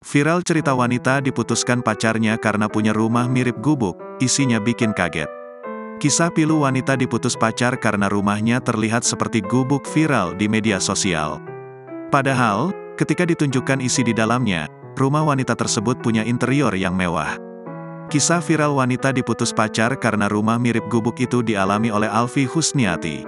Viral cerita wanita diputuskan pacarnya karena punya rumah mirip gubuk, isinya bikin kaget. Kisah pilu wanita diputus pacar karena rumahnya terlihat seperti gubuk viral di media sosial. Padahal, ketika ditunjukkan isi di dalamnya, rumah wanita tersebut punya interior yang mewah. Kisah viral wanita diputus pacar karena rumah mirip gubuk itu dialami oleh Alfi Husniati.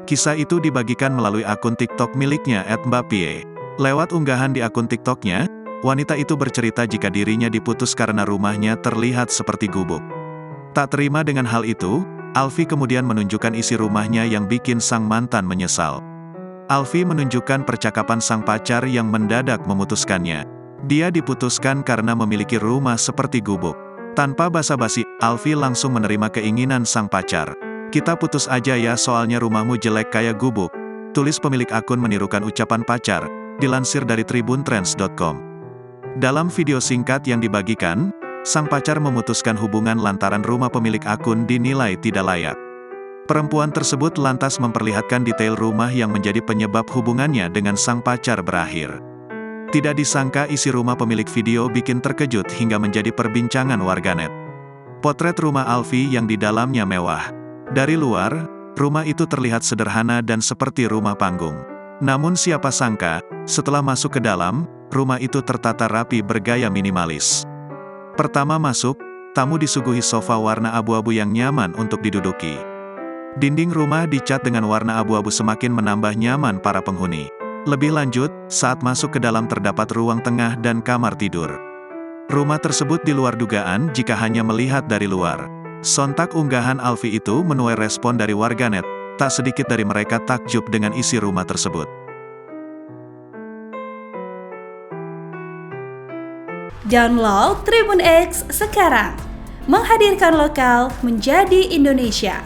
Kisah itu dibagikan melalui akun TikTok miliknya @mbapie. Lewat unggahan di akun TikToknya, wanita itu bercerita jika dirinya diputus karena rumahnya terlihat seperti gubuk. Tak terima dengan hal itu, Alfi kemudian menunjukkan isi rumahnya yang bikin sang mantan menyesal. Alfi menunjukkan percakapan sang pacar yang mendadak memutuskannya. Dia diputuskan karena memiliki rumah seperti gubuk. Tanpa basa-basi, Alfi langsung menerima keinginan sang pacar. "Kita putus aja ya soalnya rumahmu jelek kayak gubuk," tulis pemilik akun menirukan ucapan pacar, dilansir dari tribuntrends.com. Dalam video singkat yang dibagikan, sang pacar memutuskan hubungan lantaran rumah pemilik akun dinilai tidak layak. Perempuan tersebut lantas memperlihatkan detail rumah yang menjadi penyebab hubungannya dengan sang pacar berakhir. Tidak disangka isi rumah pemilik video bikin terkejut hingga menjadi perbincangan warganet. Potret rumah Alfi yang di dalamnya mewah. Dari luar, rumah itu terlihat sederhana dan seperti rumah panggung. Namun siapa sangka, setelah masuk ke dalam, rumah itu tertata rapi bergaya minimalis. Pertama masuk, tamu disuguhi sofa warna abu-abu yang nyaman untuk diduduki. Dinding rumah dicat dengan warna abu-abu semakin menambah nyaman para penghuni. Lebih lanjut, saat masuk ke dalam terdapat ruang tengah dan kamar tidur. Rumah tersebut di luar dugaan jika hanya melihat dari luar. Sontak unggahan Alfi itu menuai respon dari warganet, tak sedikit dari mereka takjub dengan isi rumah tersebut. Download Tribun X sekarang, menghadirkan lokal menjadi Indonesia.